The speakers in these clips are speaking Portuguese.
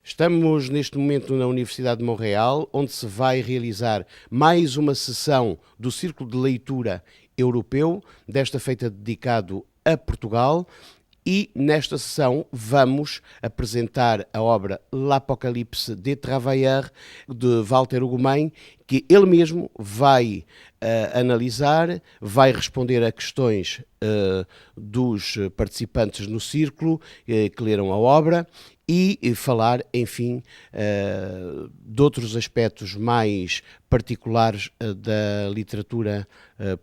Estamos neste momento na Universidade de Montreal, onde se vai realizar mais uma sessão do Círculo de Leitura Europeu, desta feita dedicado a Portugal, e nesta sessão vamos apresentar a obra L'Apocalypse des Travailleurs, de Walter Ugumem, que ele mesmo vai analisar, vai responder a questões dos participantes no círculo que leram a obra e falar, enfim, de outros aspectos mais particulares da literatura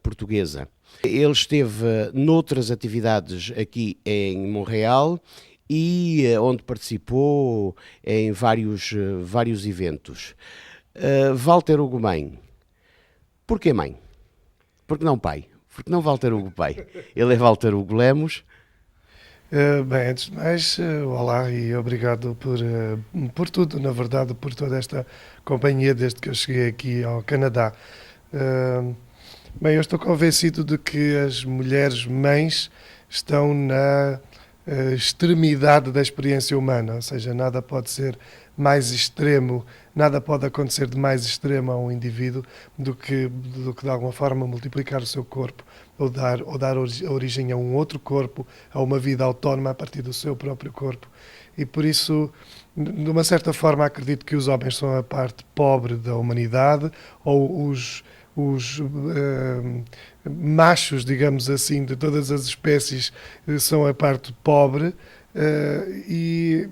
portuguesa. Ele esteve noutras atividades aqui em Montreal e onde participou em vários eventos. Walter Ugumem. Porquê mãe? Porque não pai? Porque não Walter Hugo pai? Ele é Walter Hugo Lemos. Bem, antes de mais, olá e obrigado por tudo, na verdade, por toda esta companhia desde que eu cheguei aqui ao Canadá. Bem, eu estou convencido de que as mulheres mães estão na extremidade da experiência humana, ou seja, nada pode ser mais extremo, nada pode acontecer de mais extremo a um indivíduo do que de alguma forma multiplicar o seu corpo ou dar origem a um outro corpo, a uma vida autónoma a partir do seu próprio corpo. E por isso, de uma certa forma, acredito que os homens são a parte pobre da humanidade, ou os machos, digamos assim, de todas as espécies são a parte pobre, e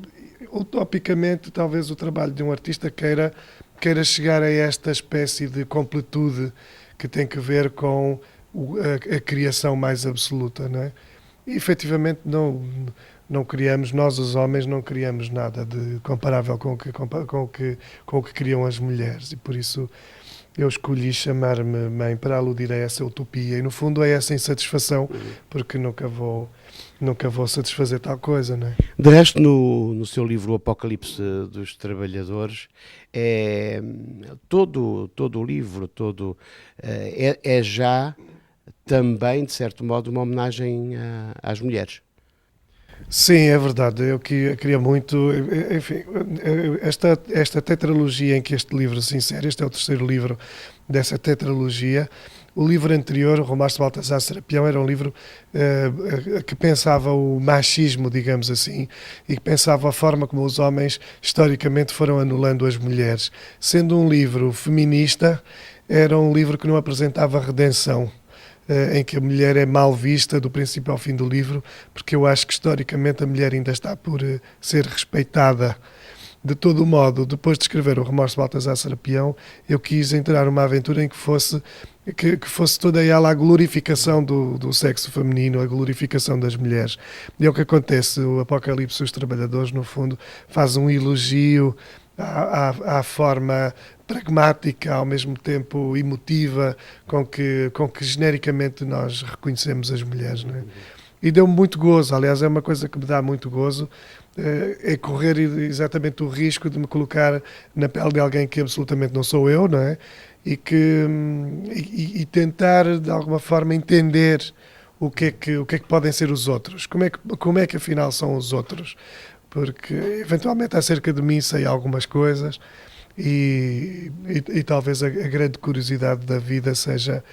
utopicamente talvez o trabalho de um artista queira chegar a esta espécie de completude que tem que ver com a criação mais absoluta, não é? E efetivamente não criamos, nós os homens não criamos nada de comparável com o que criam as mulheres, e por isso eu escolhi chamar-me mãe para aludir a essa utopia e no fundo a essa insatisfação, porque nunca vou satisfazer tal coisa, não é? De resto, no seu livro O Apocalipse dos Trabalhadores, todo o livro é já também, de certo modo, uma homenagem às mulheres. Sim, é verdade. Eu queria muito. Enfim, esta tetralogia em que este livro se insere, este é o terceiro livro dessa tetralogia. O livro anterior, o Romance de Baltasar Serapião, era um livro que pensava o machismo, digamos assim, e que pensava a forma como os homens historicamente foram anulando as mulheres. Sendo um livro feminista, era um livro que não apresentava redenção, em que a mulher é mal vista do princípio ao fim do livro, porque eu acho que historicamente a mulher ainda está por ser respeitada. De todo o modo, depois de escrever o Remorso de Baltasar Serapião, eu quis entrar numa aventura em que fosse toda ela a glorificação do sexo feminino, a glorificação das mulheres. E é o que acontece. O Apocalipse dos Trabalhadores, no fundo, faz um elogio à forma pragmática, ao mesmo tempo emotiva, com que genericamente nós reconhecemos as mulheres, não é? E deu-me muito gozo, aliás, é uma coisa que me dá muito gozo, é correr exatamente o risco de me colocar na pele de alguém que absolutamente não sou eu, não é? E tentar, de alguma forma, entender o que é que podem ser os outros, como é que afinal são os outros, porque eventualmente acerca de mim sei algumas coisas, e talvez a grande curiosidade da vida seja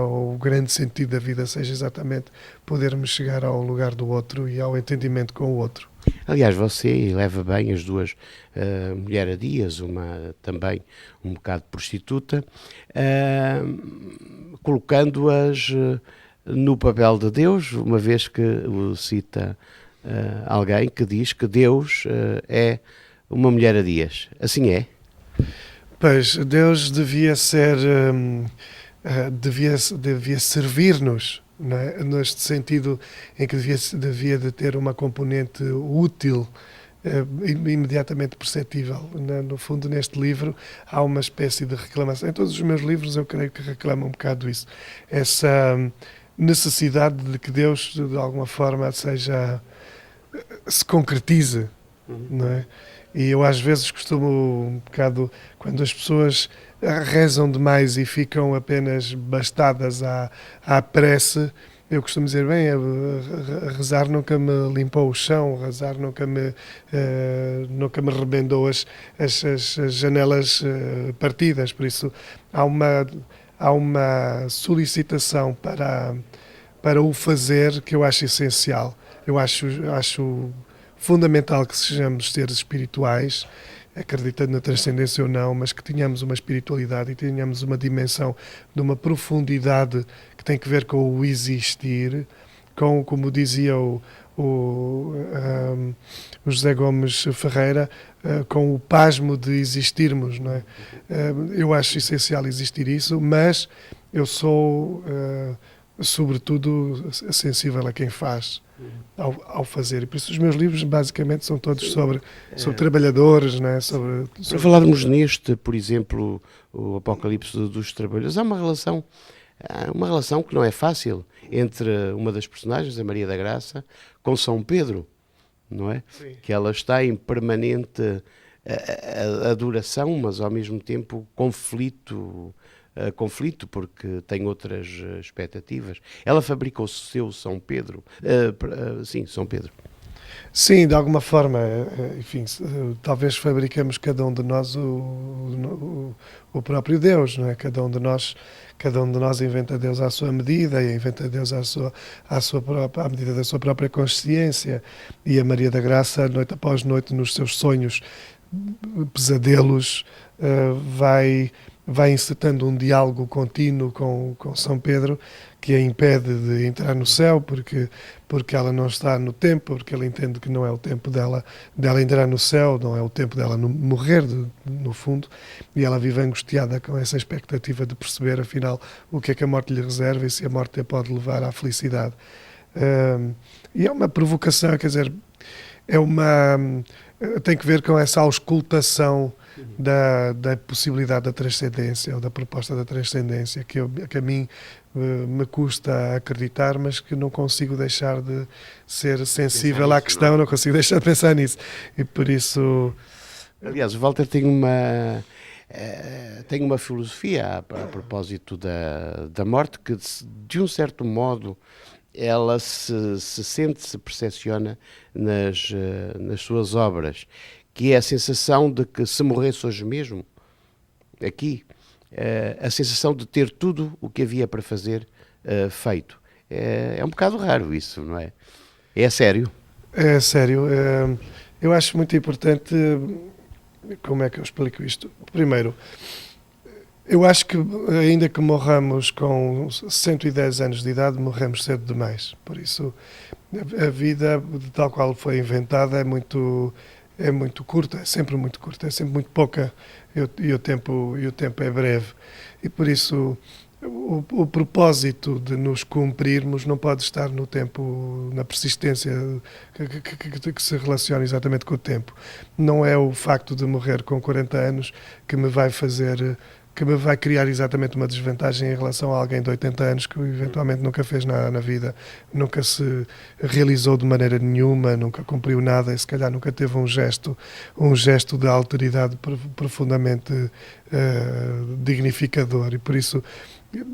o grande sentido da vida seja exatamente podermos chegar ao lugar do outro e ao entendimento com o outro. Aliás, você leva bem as duas mulheradias, uma também um bocado prostituta, colocando-as no papel de Deus, uma vez que o cita alguém que diz que Deus é uma mulher a dias. Assim é? Pois, Deus devia ser, devia servir-nos, não é? Neste sentido em que devia de ter uma componente útil, imediatamente perceptível. No fundo, neste livro, há uma espécie de reclamação. Em todos os meus livros, eu creio que reclamo um bocado isso. Essa necessidade de que Deus, de alguma forma, se concretize, não é? E eu às vezes costumo um bocado, quando as pessoas rezam demais e ficam apenas bastadas à prece, eu costumo dizer, bem, rezar nunca me limpou o chão, rezar nunca me rebendou as janelas partidas, por isso há uma solicitação para o fazer que eu acho essencial. Eu acho fundamental que sejamos seres espirituais, acreditando na transcendência ou não, mas que tenhamos uma espiritualidade e tenhamos uma dimensão de uma profundidade que tem que ver com o existir, como dizia o José Gomes Ferreira, com o pasmo de existirmos, não é? Eu acho essencial existir isso, mas eu sou, sobretudo, sensível a quem faz. Ao fazer. E por isso os meus livros basicamente são todos sobre trabalhadores, né? Para falarmos neste, por exemplo, o Apocalipse dos Trabalhadores, há uma relação que não é fácil entre uma das personagens, a Maria da Graça, com São Pedro, não é? Sim. Que ela está em permanente adoração, mas ao mesmo tempo conflito, porque tem outras expectativas. Ela fabrica o seu São Pedro. Sim, São Pedro. Sim, de alguma forma, enfim, talvez fabricamos cada um de nós o próprio Deus, não é? Cada um de nós inventa Deus à sua medida e inventa Deus à medida da sua própria consciência. E a Maria da Graça, noite após noite, nos seus sonhos, pesadelos, vai incitando um diálogo contínuo com São Pedro, que a impede de entrar no céu, porque ela não está no tempo, porque ele entende que não é o tempo dela entrar no céu, não é o tempo dela morrer, no fundo, e ela vive angustiada com essa expectativa de perceber, afinal, o que é que a morte lhe reserva e se a morte a pode levar à felicidade. E é uma provocação, quer dizer, tem que ver com essa auscultação da possibilidade da transcendência, ou da proposta da transcendência, que a mim me custa acreditar, mas que não consigo deixar de ser sensível à questão, não consigo deixar de pensar nisso. E por isso... Aliás, o Walter tem uma filosofia a propósito da morte que, de um certo modo, ela se sente, se percepciona nas suas obras, que é a sensação de que se morresse hoje mesmo, aqui, a sensação de ter tudo o que havia para fazer feito. É um bocado raro isso, não é? É sério? É sério. Eu acho muito importante... Como é que eu explico isto? Primeiro, eu acho que ainda que morramos com 110 anos de idade, morremos cedo demais. Por isso, a vida, tal qual foi inventada, é muito curta, é sempre muito curta, é sempre muito pouca e o tempo é breve. E por isso o propósito de nos cumprirmos não pode estar no tempo, na persistência que se relaciona exatamente com o tempo. Não é o facto de morrer com 40 anos que me vai criar exatamente uma desvantagem em relação a alguém de 80 anos que eventualmente nunca fez nada na vida, nunca se realizou de maneira nenhuma, nunca cumpriu nada e se calhar nunca teve um gesto de alteridade profundamente dignificador. E por isso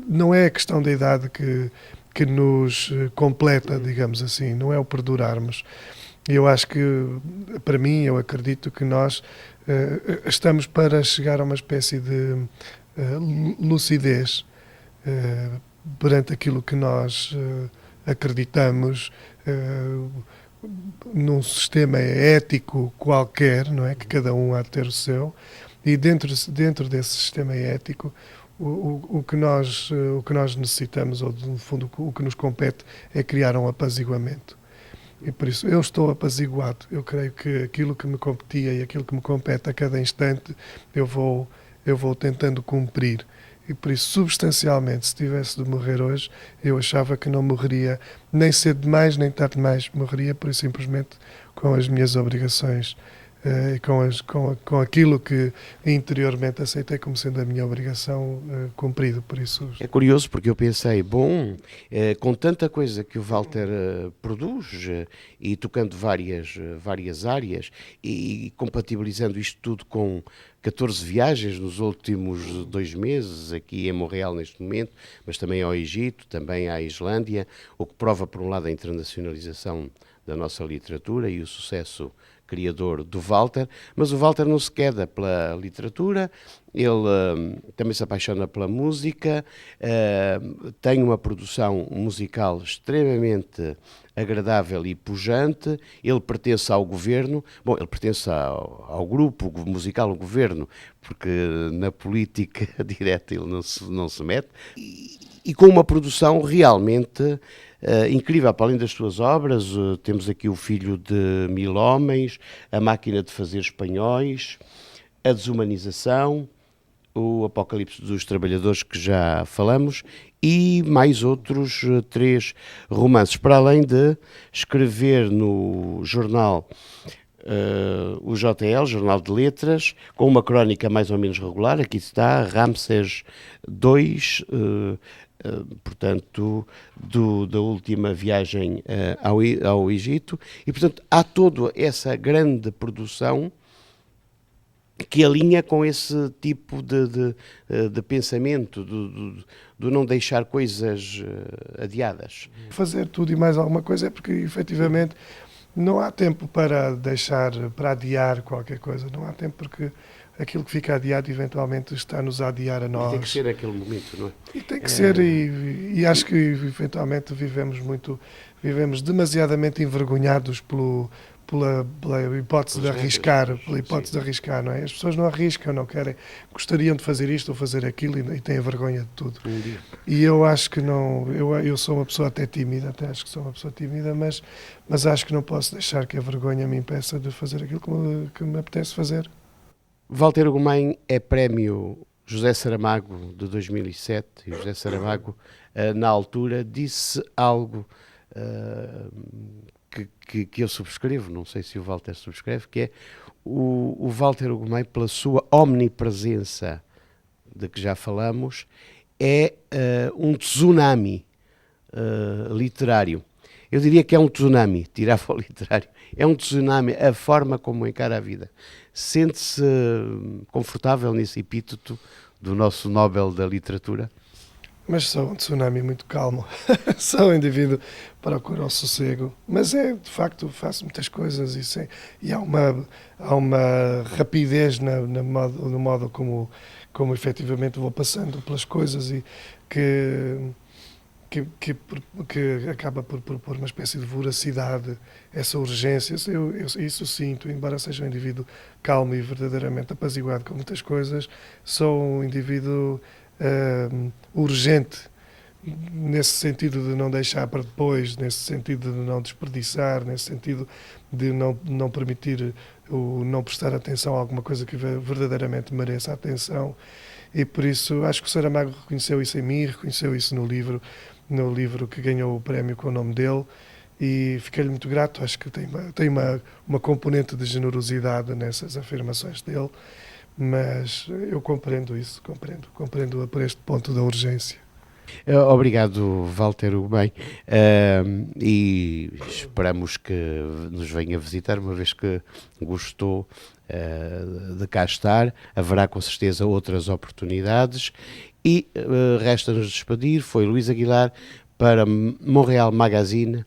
não é a questão da idade que nos completa, digamos assim, não é o perdurarmos. Eu acho que, para mim, eu acredito que nós estamos para chegar a uma espécie de lucidez perante aquilo que nós acreditamos num sistema ético qualquer, não é? Que cada um há de ter o seu, e dentro desse sistema ético o que nós necessitamos, ou no fundo o que nos compete, é criar um apaziguamento. E por isso eu estou apaziguado. Eu creio que aquilo que me competia e aquilo que me compete a cada instante, eu vou tentando cumprir. E por isso, substancialmente, se tivesse de morrer hoje, eu achava que não morreria nem cedo demais, nem tarde demais. Morreria, por isso, simplesmente com as minhas obrigações com aquilo que interiormente aceitei como sendo a minha obrigação cumprido. Por isso. É curioso porque eu pensei, bom, com tanta coisa que o Walter produz e tocando várias áreas e compatibilizando isto tudo com 14 viagens nos últimos 2 meses aqui em Montreal neste momento, mas também ao Egito, também à Islândia, o que prova por um lado a internacionalização da nossa literatura e o sucesso criador do Walter, mas o Walter não se queda pela literatura, ele também se apaixona pela música, tem uma produção musical extremamente agradável e pujante, ele pertence ao governo, bom, ele pertence ao grupo musical, ao governo, porque na política direta ele não se mete, e com uma produção realmente incrível. Para além das suas obras, temos aqui O Filho de Mil Homens, A Máquina de Fazer Espanhóis, A Desumanização, O Apocalipse dos Trabalhadores, que já falamos, e mais outros 3 romances, para além de escrever no jornal o JL, Jornal de Letras, com uma crónica mais ou menos regular, aqui está, Ramsés II, portanto, da última viagem ao Egito, e portanto há toda essa grande produção que alinha com esse tipo de pensamento, do não deixar coisas adiadas. Fazer tudo e mais alguma coisa é porque, efetivamente, não há tempo para adiar qualquer coisa, não há tempo porque aquilo que fica adiado eventualmente está-nos a adiar a nós. E tem que ser aquele momento, não é? E tem que ser, e acho que eventualmente vivemos demasiadamente envergonhados pela hipótese de arriscar, de arriscar, não é? As pessoas não arriscam, não querem, gostariam de fazer isto ou fazer aquilo e têm vergonha de tudo. E eu acho que não, eu sou uma pessoa até tímida, até acho que sou uma pessoa tímida, mas acho que não posso deixar que a vergonha me impeça de fazer aquilo que me apetece fazer. Walter Ugumem é prémio José Saramago de 2007 e José Saramago, na altura, disse algo que eu subscrevo, não sei se o Walter subscreve, que é o Walter Ugumem, pela sua omnipresença de que já falamos, é um tsunami literário. Eu diria que é um tsunami, tirava o literário, é um tsunami, a forma como encara a vida. Sente-se confortável nesse epíteto do nosso Nobel da Literatura? Mas sou um tsunami muito calmo, sou um indivíduo que procura o sossego, mas de facto faço muitas coisas e há uma rapidez no modo como efetivamente vou passando pelas coisas e que acaba por pôr uma espécie de voracidade, essa urgência. Isso sinto, embora seja um indivíduo calmo e verdadeiramente apaziguado com muitas coisas, sou um indivíduo urgente, nesse sentido de não deixar para depois, nesse sentido de não desperdiçar, nesse sentido de não permitir ou não prestar atenção a alguma coisa que verdadeiramente mereça atenção. E por isso acho que o Saramago reconheceu isso em mim, reconheceu isso no livro que ganhou o prémio com o nome dele, e fiquei-lhe muito grato. Acho que tem uma componente de generosidade nessas afirmações dele, mas eu compreendo isso, compreendo por este ponto da urgência. Obrigado, Walter Ugumem, e esperamos que nos venha visitar, uma vez que gostou de cá estar. Haverá com certeza outras oportunidades e resta-nos despedir. Foi Luís Aguilar para Montreal Magazine,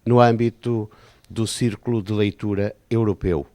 no âmbito do Círculo de Leitura Europeu.